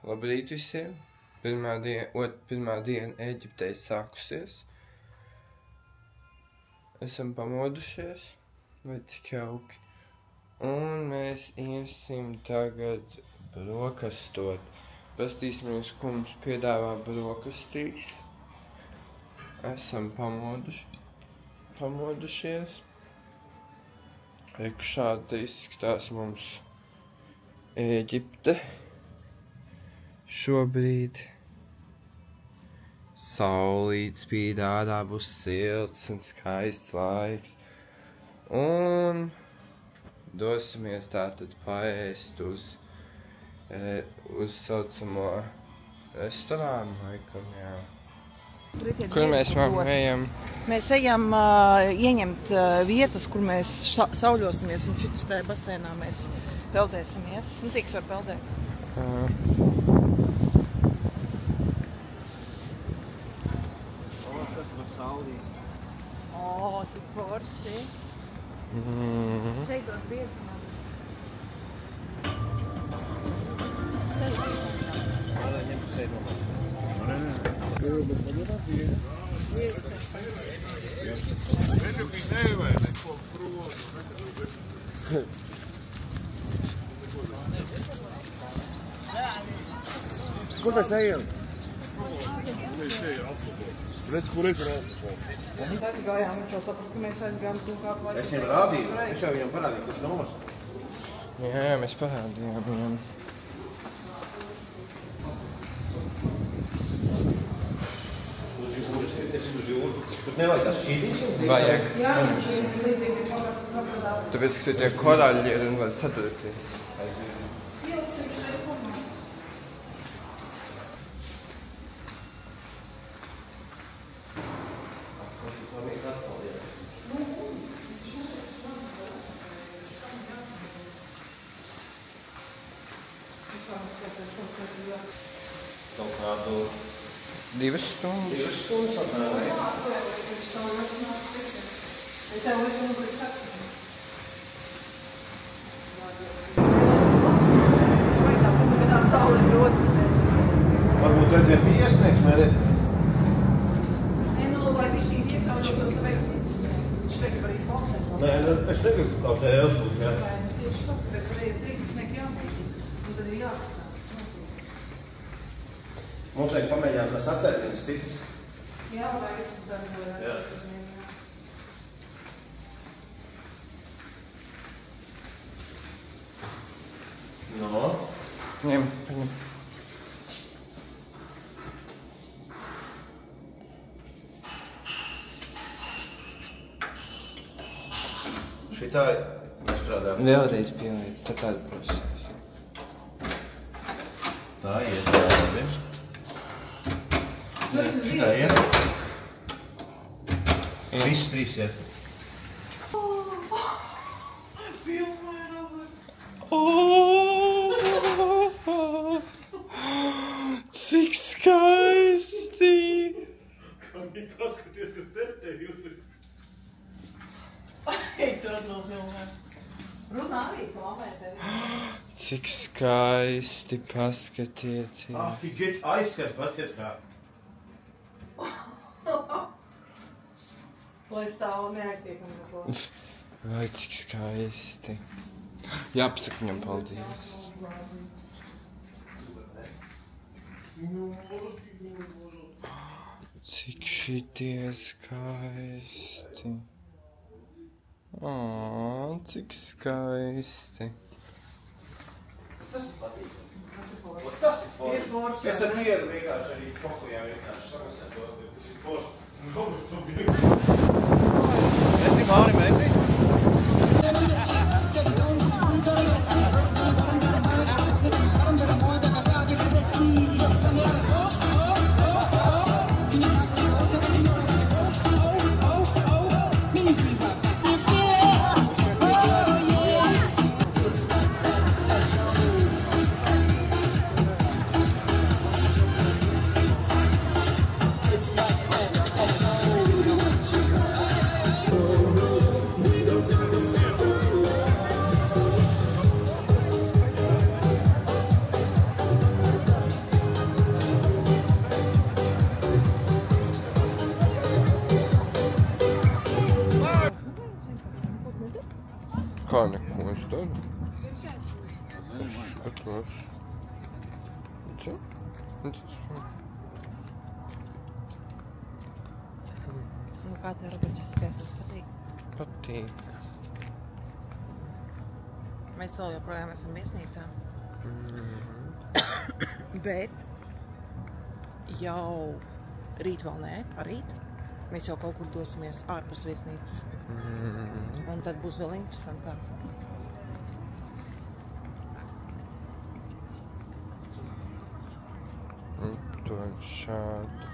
Labrīt visiem! Pirmā diena Ēģiptē sākusies. Esam pamodušies, vai cik jauki. Un mēs iesim tagad brokastot. Pastīsimies, ko mums piedāvā brokastīs. Esam pamodušies. Šādi izskatās mums Ēģipte. Šobrīd saulīt spīd ārā, būs silts un skaists laiks. Un dosimies tātad paēst uz saucamo restorānu, laikam, jā. Kur mēs ejam? Mēs ejam ieņemt vietas, kur mēs sauļosimies, un šitas tajā basēnā mēs peldēsimies. Nu, tiks var peldēt. O, tik forši. Šeit dod prieks man. Kur mēs ejam? Redz, kur ir alkohols? Mēs aizgājām, viņš jau sapratu, ka mēs aizgājām tūkāt laiku. Es viņam rādīju, es jau viņam parādīju, kurš nomars. Jā, mēs parādījām viņam. Tur nevajag tās šķīdīs? Vajag. Jā, viņš ir līdzīgi paprādā. Tāpēc, ka tie korāļi ir un vēl sadurti. Ilgsim šeit formā. Kaut kādu 2 stundas. 2 stundas apmēram. Tev es ugri saku. Tā saule ļoti spēļ. Varbūt redzēja piesniegs, vai redz? Nu, vai viņš šī iesauļotos, ka viņš šeit var arī palcēt. Nē, es negribu kaut dēļ būt, jā. Tieši tā, tāpēc varēja trītis sniegt jāmīt. Un tad ir jāskatās, kas notiek. Mums vajag pamēģināt tās atcērziņas stiprus. Jā, vai es darboju. Jā. No. Ņem, paņem. Šitā nestrādā. Vēlreiz pieliec, tad tāda būs. Tā iet, labi. Šitā iet. Viss 3 iet. Cik skaisti! Paskaties, kas tev jūtas. Ei, tos nofilmē. Runā arī klamē tevi. Cik skaisti, paskatieties. Figet, aizskar, pasties kā. Lai stāv neaiztiekam neko. Vai cik skaisti. Jāpasaka viņam paldies. Cik šitie skaisti. Cik skaisti. Tas ir patīkami. Tas ir forši. Es ar mieru vienkārši arī pokojā vienkārši samasēt to. Tas ir forši. Metri, Māri, metri. Skatos. Redzi? Nu, kā tev robotiskais tas patīk? Patīk. Mēs vēl joprojām esam viesnīcā. Bet jau rīt vēl nē, parīt. Mēs jau kaut kur dosimies ārpus viesnīcas. Un tad būs vēl interesantāk. To šādi.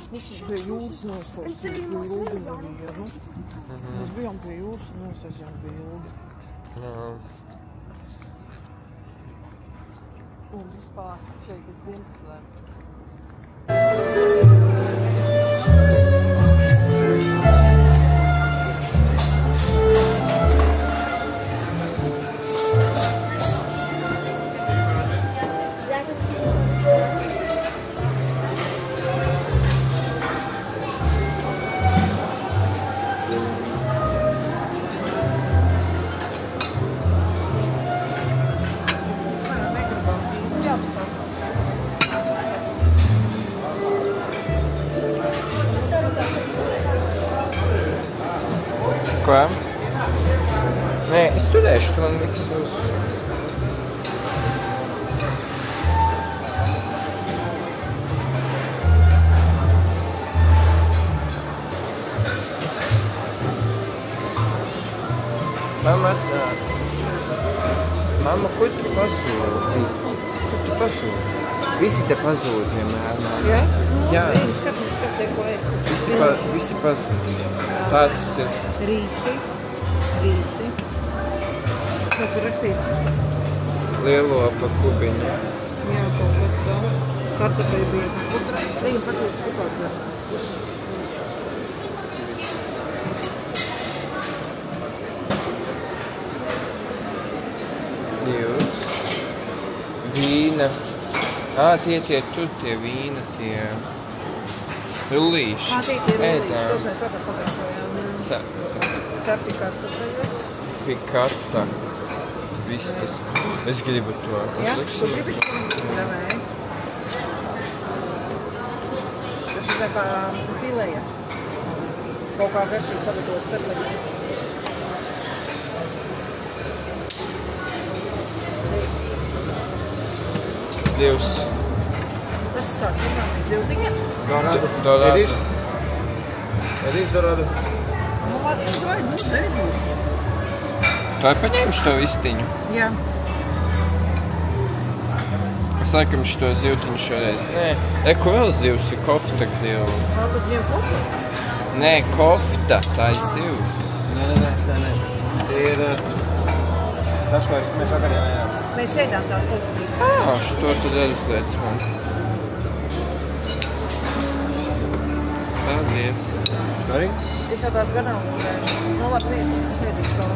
Viņš pie jūras nostājās, jo Ilga nebija, nu. Mēs bijām pie jūras un nostājām pie Ilga. Jā. Un vispār šeit ir Ziemassvētki. Ko? Nē, es turēšu, tu man liks uz... Mamma, Mamma, ko tu pasūti? Ko tu pasūti? Visi te pazūd vienmēr. Jā? Jā. Skaties, kas te ko ir. Visi pazūd. Tā tas ir. Rīsi. Kas tur rakstīts? Lielopa kubiņa. Jā, kaut kas tā. Kartupeļu biezas putra. Viņam pasīdz kopāt. Zivs. Vīna. Tie tur tie vīna, tie rullīši. Tie rullīši, tos mēs sakot pagājušajām. Cepti kartupeļu. Pikata. Vistas. Es gribu to. Jā, tu gribi šo? Nē. Tas ir tā kā fileja. Kaut kā garšīgi pagatavot cepliņu. Zivs. Tas ir tāds zivtiņa? Dorado. Edīs dorado. Nu, vai, nu, nebūšu. Tā ir paņēmuši to vistiņu. Jā. Es laikam šito zivtiņu šoreiz. Nē, ko vēl zivs ir kofta grila. Tad ņem kofta? Nē, kofta. Tā ir zivs. Nē. Tie ir tas, ko mēs vakarā ejām. Mēs ēdām tās koftītes. Šito tad aizliec man. Paldies. Arī? Es jau tās garām uzvarēju. Nu, labi lietas, es ēdīšu to.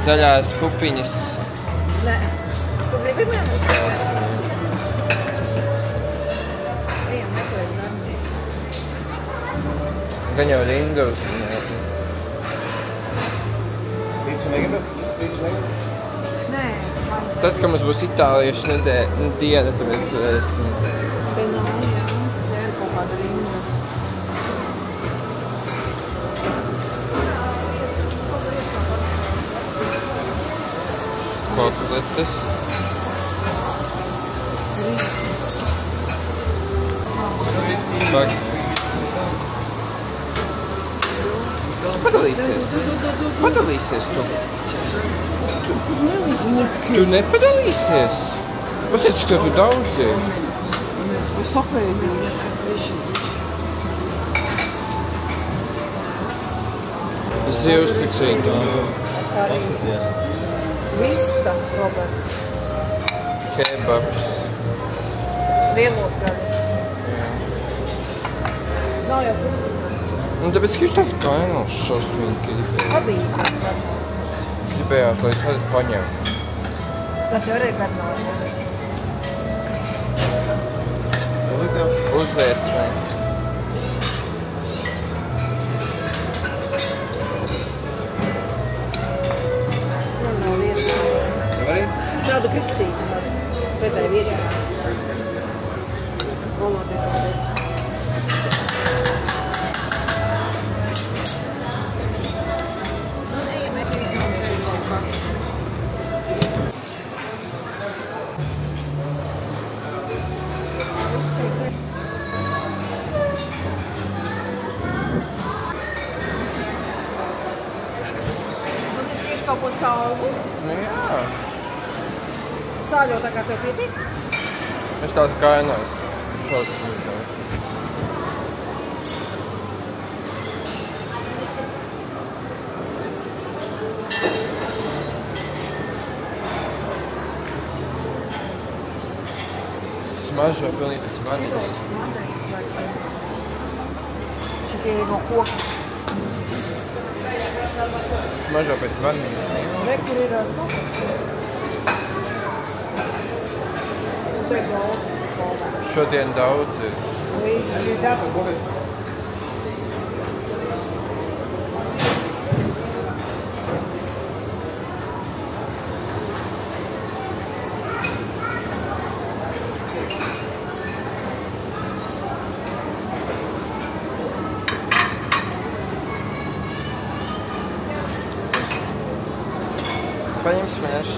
Zaļās pupiņas. Nē. Tu gribi man? Ejam, meklēt garām. Gan jau rinda uz viņu. Pīcu negribu? Nē, man Tad, kad mums būs itāliešu diena, tad mēs varēsim. te nav, jā. Te ir kaut kāda rinda. Kotletes. Bak. Padalīsies. Padalīsies tu. Tu nepadalīsies. Pastāsti, cik tev tu daudz ir. Sapēdīju. Zivs tik sītā. Arī vista, Robert. Kebabs. Lielotgaļa. Nav jau prūzīt. Un tāpēc, ka jūs tāds kainals šausmīgi gribējāt. Labīgi tās garnās. Gribējāt, lai es tādu paņemu. Tas jau arī garnās. Uzlikt tev? Uzliec vai? Man nav vietas. Tev arī? Tādu kriksīti maz. Pretēji vietā. Volodē paldies. Mēs rīkām tevi kaut kas. Viss tiek liek. Ir kaut ko saldu. Nu jā. Sāļo tā kā tev pietīk. Es tās gainās. Šausmīgi daudz. Smažo pilnīgi pēc vaniļas. Šitie ir no koka. Smažo pēc vaniļas. Re, kur ir sokaks. Un te daudz skolā. Šodien daudz ir. Ir daba. Paņemsim mēs.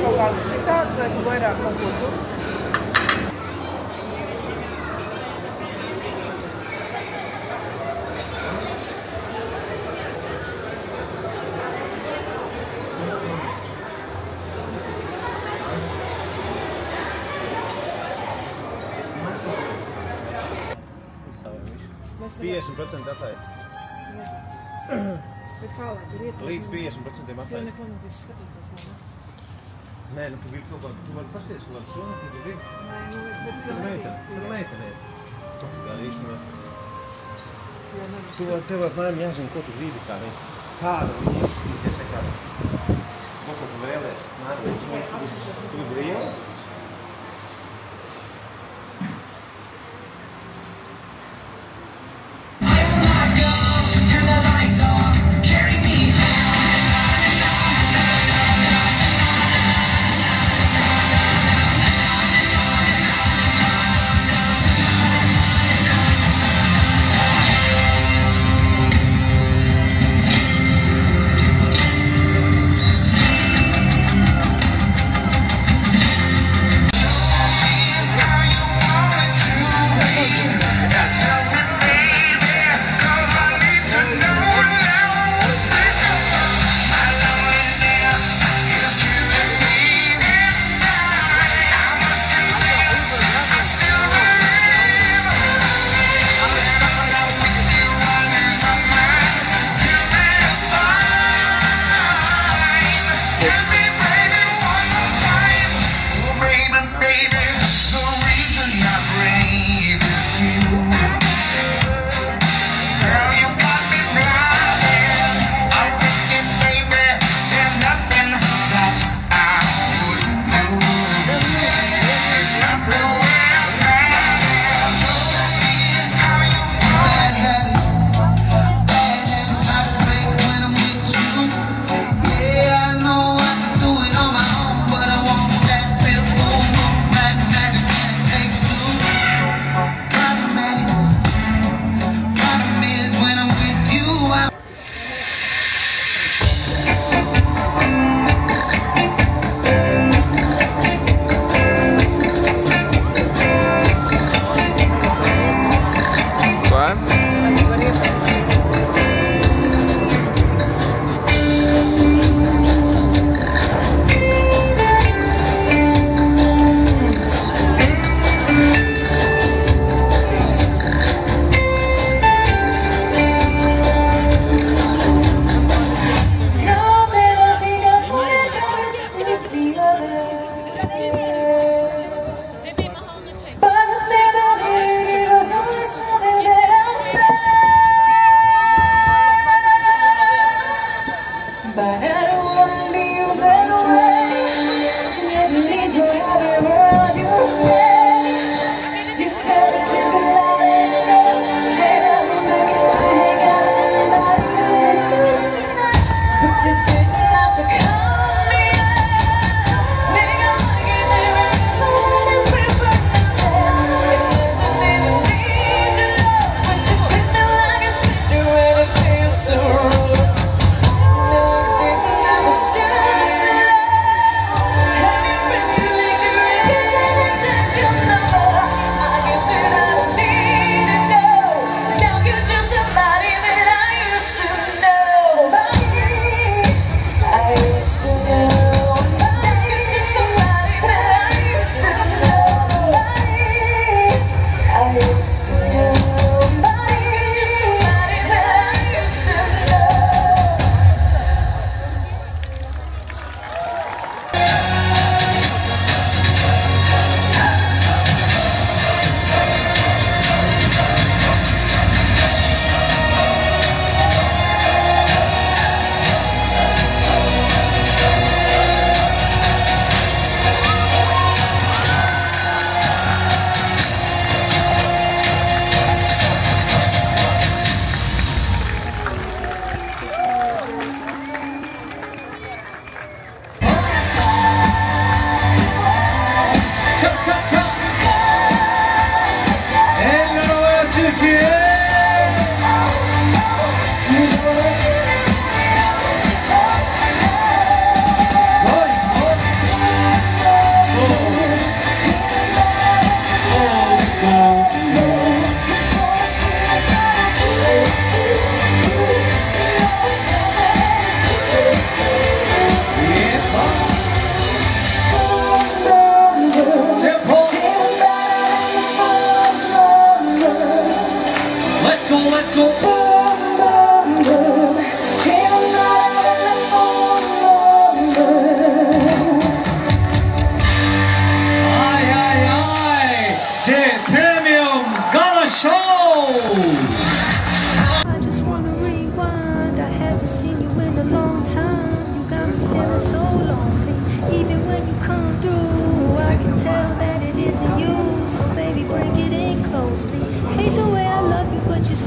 Kaut kāds citāds vai tu vairāk kaut ko tur? Mēs 50% atlaid. Bet kā lai tur iet? Līdz 50% Tev atlaid. neko nebija skatīties, vai ne? Nē, nu tu gribi kaut kādu, tu vari pasties kaut kādu sunu, tu gribi. Nē, nu, bet Tur meitene ir. Tā īstenībā. Jo nevis. Tev apmēram jāzina, ko tu gribi, kā viņi. Kāda viņi izskatīsies, vai kāda. Ko tu vēlies. Tu gribi lielu?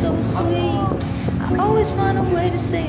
so sweet. I always find a way to say